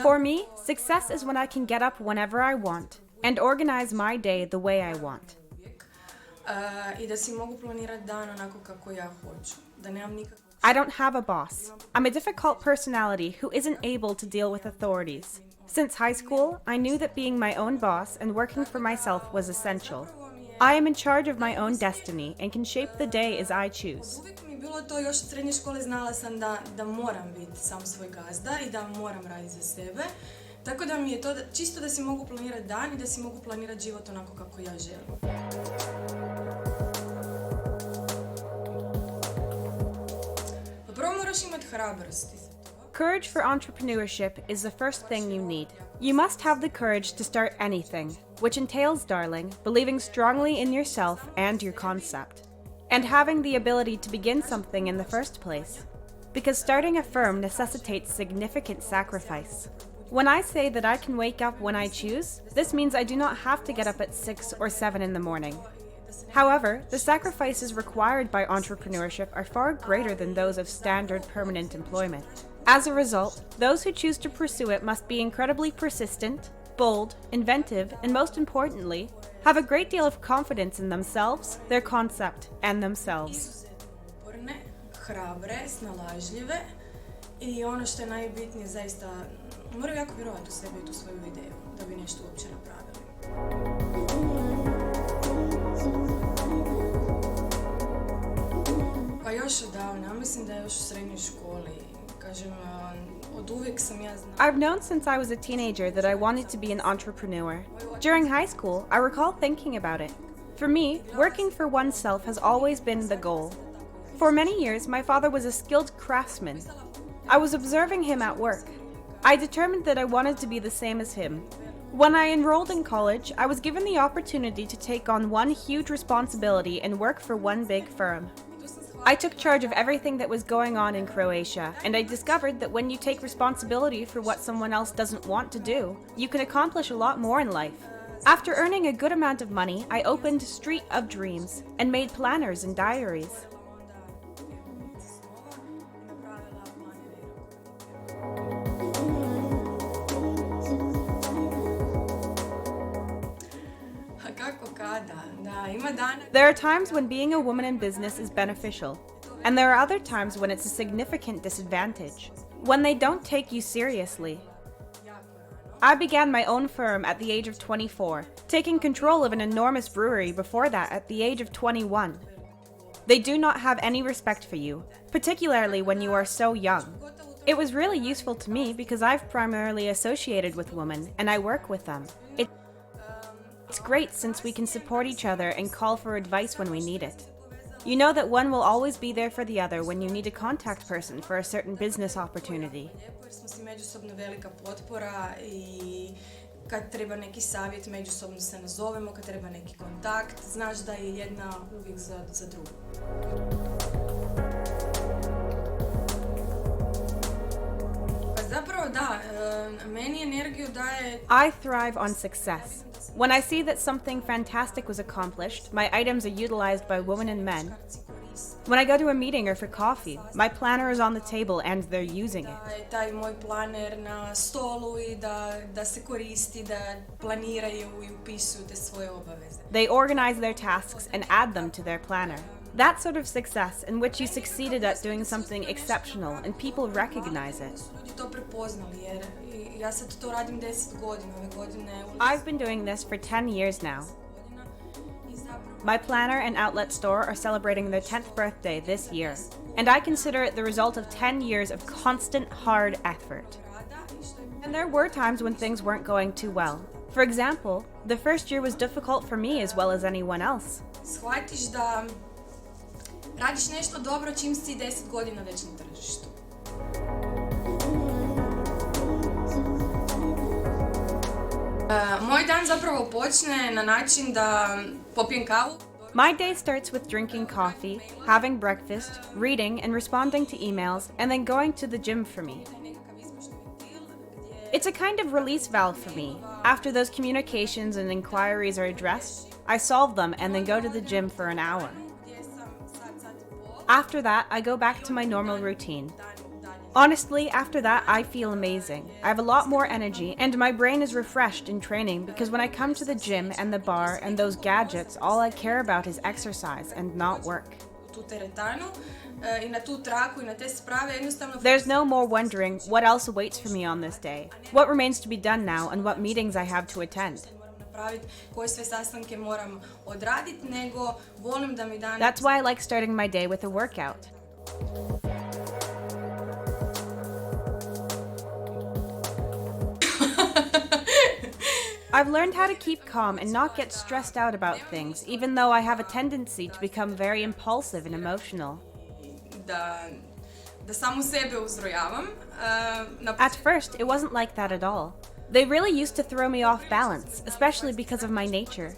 For me, success is when I can get up whenever I want and organize my day the way I want. I don't have a boss. I'm a difficult personality who isn't able to deal with authorities. Since high school, I knew that being my own boss and working for myself was essential. I am in charge of my own destiny and can shape the day as I choose. Bilo to još od srednje škole, znala sam da moram biti sam svoj gazda i da moram raditi za sebe. Tako da mi je to čisto da si mogu planirati dan i da si mogu planirati život onako kako ja želim. Pa prvo moraš imati hrabrosti. Courage for entrepreneurship is the first thing you need. You must have the courage to start anything, which entails, darling, believing strongly in yourself and your concept. And having the ability to begin something in the first place. Because starting a firm necessitates significant sacrifice. When I say that I can wake up when I choose, this means I do not have to get up at 6 or 7 in the morning. However, the sacrifices required by entrepreneurship are far greater than those of standard permanent employment. As a result, those who choose to pursue it must be incredibly persistent, bold, inventive, and most importantly, have a great deal of confidence in themselves, their concept, and themselves. Hrabre, snalažljive i ono što je najbitnije, zaista moraju jako vjerovati u sebe i tu svoju ideju da bi nešto uopće napravili. Pa još odavno, mislim da je još u srednjoj školi, kažem, od uvijek sam ja znala. I've known since I was a teenager that I wanted to be an entrepreneur. During high school, I recall thinking about it. For me, working for oneself has always been the goal. For many years, my father was a skilled craftsman. I was observing him at work. I determined that I wanted to be the same as him. When I enrolled in college, I was given the opportunity to take on one huge responsibility and work for one big firm. I took charge of everything that was going on in Croatia, and I discovered that when you take responsibility for what someone else doesn't want to do, you can accomplish a lot more in life. After earning a good amount of money, I opened Street of Dreams and made planners and diaries. There are times when being a woman in business is beneficial, and there are other times when it's a significant disadvantage, when they don't take you seriously. I began my own firm at the age of 24, taking control of an enormous brewery before that at the age of 21. They do not have any respect for you, particularly when you are so young. It was really useful to me because I've primarily associated with women and I work with them. It's great since we can support each other and call for advice when we need it. You know that one will always be there for the other when you need a contact person for a certain business opportunity. Kad treba neki savjet, međusobno se nazovemo, kad treba neki kontakt, znaš da je jedna uvijek za drugu. Pa zapravo da, meni energiju daje... I thrive on success. When I see that something fantastic was accomplished, my items are utilized by women and men. When I go to a meeting or for coffee, my planner is on the table and they're using it. Taj moj planer na stolu i da se koristi, da planiraju i upisuju te svoje obaveze. They organize their tasks and add them to their planner. That sort of success in which you succeeded at doing something exceptional and people recognize it. Ljudi to prepoznali jer ja sad to radim 10 godina, ove godine. I've been doing this for 10 years now. My planner and outlet store are celebrating their 10th birthday this year, and I consider it the result of 10 years of constant, hard effort. And there were times when things weren't going too well. For example, the first year was difficult for me as well as anyone else. Shvatiš da radiš nešto dobro čim si 10 godina već na tržištu. Moj dan zapravo počne na način da popijem kavu. My day starts with drinking coffee, having breakfast, reading and responding to emails, and then going to the gym for me. It's a kind of release valve for me. After those communications and inquiries are addressed, I solve them and then go to the gym for an hour. After that, I go back to my normal routine. Honestly, after that, I feel amazing. I have a lot more energy, and my brain is refreshed in training because when I come to the gym and the bar and those gadgets, all I care about is exercise and not work. Tu teretanu I na tu traku I na te sprave jednostavno... There's no more wondering what else awaits for me on this day, what remains to be done now, and what meetings I have to attend. Koje sve sastanke moram odradit, nego volim da mi dan... That's why I like starting my day with a workout. I've learned how to keep calm and not get stressed out about things, even though I have a tendency to become very impulsive and emotional. Da samu sebe uzrojavam. At first, it wasn't like that at all. They really used to throw me off balance, especially because of my nature.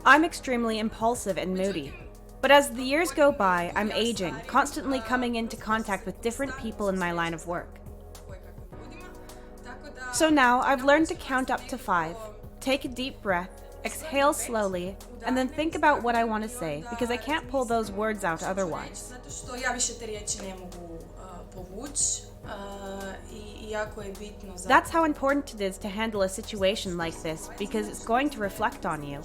I'm extremely impulsive and moody. But as the years go by, I'm aging, constantly coming into contact with different people in my line of work. So now I've learned to count up to 5, take a deep breath, exhale slowly, and then think about what I want to say, because I can't pull those words out otherwise. That's how important it is to handle a situation like this, because it's going to reflect on you.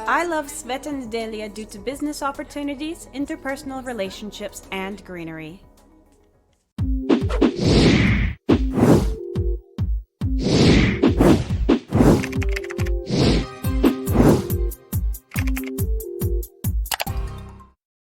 I love Sveta Nedelya due to business opportunities, interpersonal relationships, and greenery.